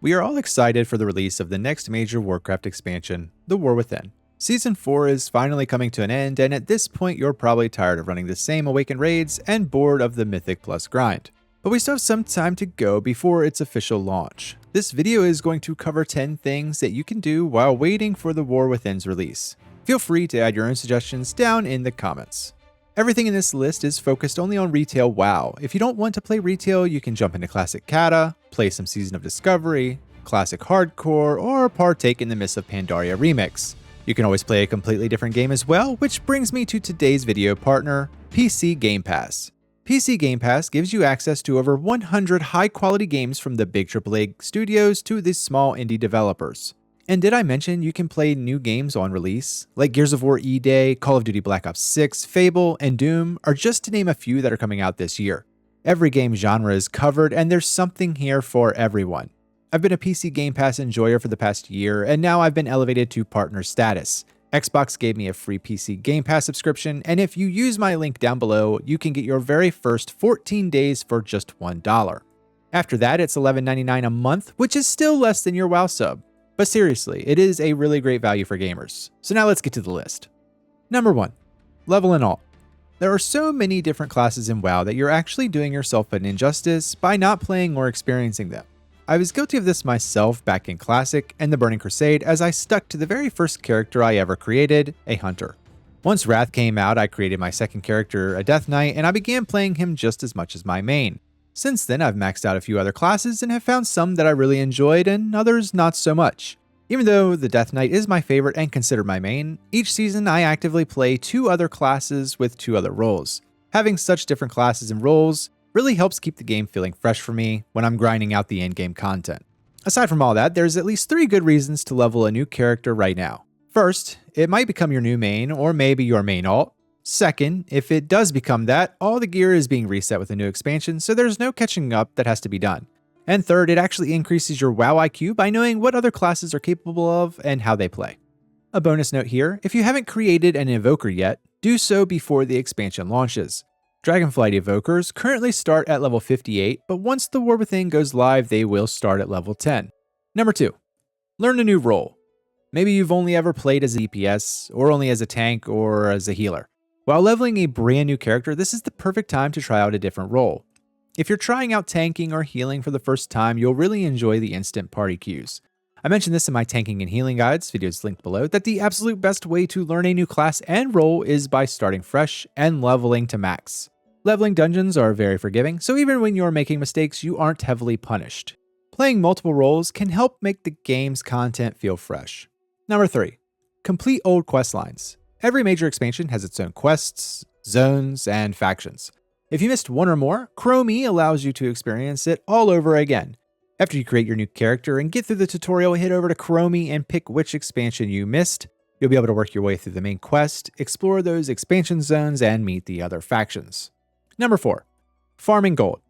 We are all excited for the release of the next major Warcraft expansion, The War Within. Season 4 is finally coming to an end, and at this point you're probably tired of running the same Awakened raids and bored of the Mythic Plus grind. But we still have some time to go before its official launch. This video is going to cover 10 things that you can do while waiting for The War Within's release. Feel free to add your own suggestions down in the comments. Everything in this list is focused only on retail WoW. If you don't want to play retail, you can jump into Classic Kata, play some Season of Discovery, Classic Hardcore, or partake in the Mists of Pandaria remix. You can always play a completely different game as well, which brings me to today's video partner, PC Game Pass. PC Game Pass gives you access to over 100 high-quality games from the big AAA studios to the small indie developers. And did I mention you can play new games on release, like Gears of War E-Day, Call of Duty Black Ops 6, Fable, and Doom, are just to name a few that are coming out this year. Every game genre is covered, and there's something here for everyone. I've been a PC Game Pass enjoyer for the past year, and now I've been elevated to partner status. Xbox gave me a free PC Game Pass subscription, and if you use my link down below, you can get your very first 14 days for just $1. After that, it's $11.99 a month, which is still less than your WoW sub. But seriously, it is a really great value for gamers. So now let's get to the list. Number 1. Level and Alt. There are so many different classes in WoW that you're actually doing yourself an injustice by not playing or experiencing them. I was guilty of this myself back in Classic and the Burning Crusade as I stuck to the very first character I ever created, a Hunter. Once Wrath came out, I created my second character, a Death Knight, and I began playing him just as much as my main. Since then, I've maxed out a few other classes and have found some that I really enjoyed and others not so much. Even though the Death Knight is my favorite and considered my main, each season I actively play 2 other classes with 2 other roles. Having such different classes and roles really helps keep the game feeling fresh for me when I'm grinding out the in-game content. Aside from all that, there's at least 3 good reasons to level a new character right now. First, it might become your new main or maybe your main alt. Second, if it does become that, all the gear is being reset with a new expansion, so there's no catching up that has to be done. And third, it actually increases your WoW IQ by knowing what other classes are capable of and how they play. A bonus note here, if you haven't created an Evoker yet, do so before the expansion launches. Dragonflight Evokers currently start at level 58, but once the War Within goes live, they will start at level 10. Number 2. Learn a new role. Maybe you've only ever played as a DPS, or only as a tank, or as a healer. While leveling a brand new character, this is the perfect time to try out a different role. If you're trying out tanking or healing for the first time, you'll really enjoy the instant party queues. I mentioned this in my tanking and healing guides, videos linked below, that the absolute best way to learn a new class and role is by starting fresh and leveling to max. Leveling dungeons are very forgiving, so even when you're making mistakes, you aren't heavily punished. Playing multiple roles can help make the game's content feel fresh. Number 3. Complete old quest lines. Every major expansion has its own quests, zones, and factions. If you missed one or more, Chromie allows you to experience it all over again. After you create your new character and get through the tutorial, head over to Chromie and pick which expansion you missed. You'll be able to work your way through the main quest, explore those expansion zones, and meet the other factions. Number 4. Farming gold.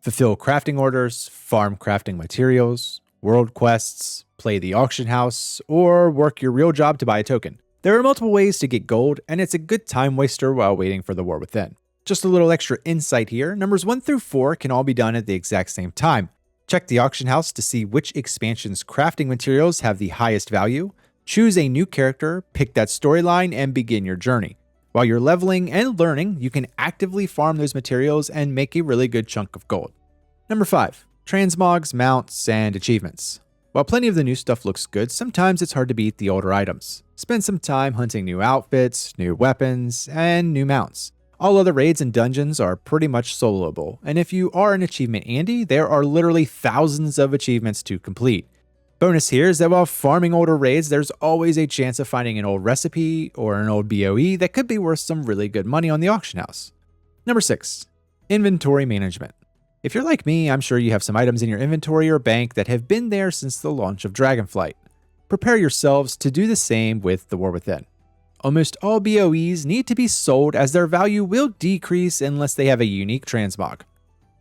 Fulfill crafting orders, farm crafting materials, world quests, play the auction house, or work your real job to buy a token. There are multiple ways to get gold, and it's a good time waster while waiting for the War Within. Just a little extra insight here, numbers 1 through 4 can all be done at the exact same time. Check the auction house to see which expansion's crafting materials have the highest value, choose a new character, pick that storyline, and begin your journey. While you're leveling and learning, you can actively farm those materials and make a really good chunk of gold. Number 5. Transmogs, mounts, and achievements. While plenty of the new stuff looks good, sometimes it's hard to beat the older items. Spend some time hunting new outfits, new weapons, and new mounts. All other raids and dungeons are pretty much soloable, and if you are an achievement Andy, there are literally thousands of achievements to complete. Bonus here is that while farming older raids, there's always a chance of finding an old recipe or an old BOE that could be worth some really good money on the auction house. Number 6. Inventory management. If you're like me, I'm sure you have some items in your inventory or bank that have been there since the launch of Dragonflight. Prepare yourselves to do the same with the War Within. Almost all BOEs need to be sold as their value will decrease unless they have a unique transmog.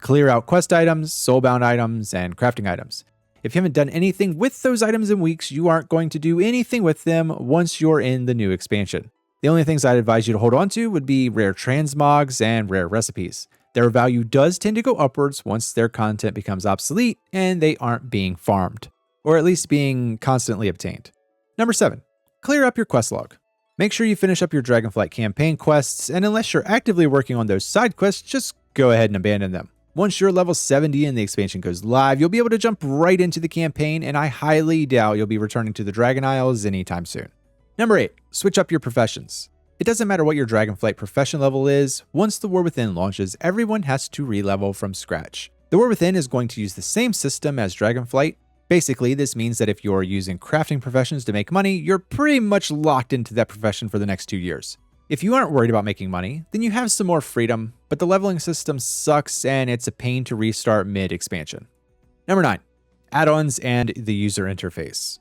Clear out quest items, soulbound items, and crafting items. If you haven't done anything with those items in weeks, you aren't going to do anything with them once you're in the new expansion. The only things I'd advise you to hold on to would be rare transmogs and rare recipes. Their value does tend to go upwards once their content becomes obsolete and they aren't being farmed. or at least being constantly obtained. Number 7. Clear up your quest log. Make sure you finish up your Dragonflight campaign quests, and unless you're actively working on those side quests, just go ahead and abandon them. Once you're level 70 and the expansion goes live, you'll be able to jump right into the campaign, and I highly doubt you'll be returning to the Dragon Isles anytime soon. Number 8. Switch up your professions. It doesn't matter what your Dragonflight profession level is, once the War Within launches, everyone has to re-level from scratch. The War Within is going to use the same system as Dragonflight. Basically, this means that if you're using crafting professions to make money, you're pretty much locked into that profession for the next 2 years. If you aren't worried about making money, then you have some more freedom, but the leveling system sucks and it's a pain to restart mid-expansion. Number 9. Add-ons and the user interface.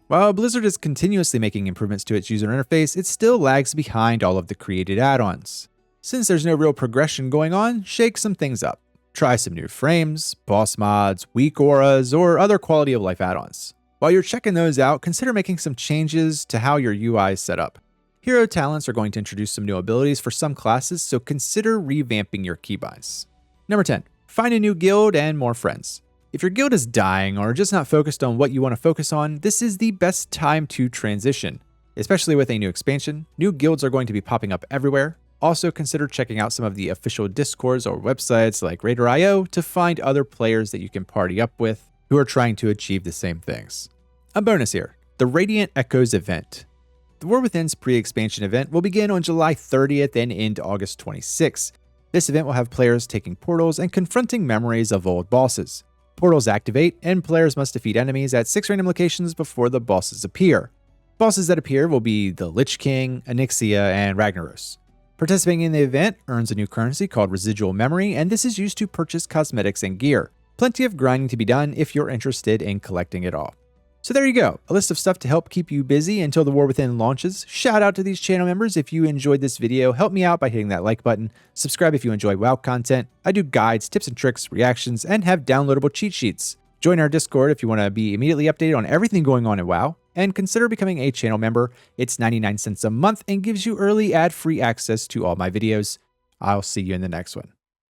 While Blizzard is continuously making improvements to its user interface, it still lags behind all of the created add-ons. Since there's no real progression going on, shake some things up. Try some new frames, boss mods, weak auras, or other quality of life add-ons. While you're checking those out, consider making some changes to how your UI is set up. Hero talents are going to introduce some new abilities for some classes, so consider revamping your keybinds. Number 10. Find a new guild and more friends. If your guild is dying or just not focused on what you want to focus on, this is the best time to transition. Especially with a new expansion, new guilds are going to be popping up everywhere. Also consider checking out some of the official discords or websites like Raider.io to find other players that you can party up with who are trying to achieve the same things. A bonus here, the Radiant Echoes event. The War Within's pre-expansion event will begin on July 30th and end August 26th. This event will have players taking portals and confronting memories of old bosses. Portals activate, and players must defeat enemies at 6 random locations before the bosses appear. Bosses that appear will be the Lich King, Onyxia, and Ragnaros. Participating in the event earns a new currency called Residual Memory, and this is used to purchase cosmetics and gear. Plenty of grinding to be done if you're interested in collecting it all. So there you go, a list of stuff to help keep you busy until the War Within launches. Shout out to these channel members if you enjoyed this video. Help me out by hitting that like button. Subscribe if you enjoy WoW content. I do guides, tips and tricks, reactions, and have downloadable cheat sheets. Join our Discord if you want to be immediately updated on everything going on in WoW. And consider becoming a channel member. It's 99 cents a month and gives you early ad-free access to all my videos. I'll see you in the next one.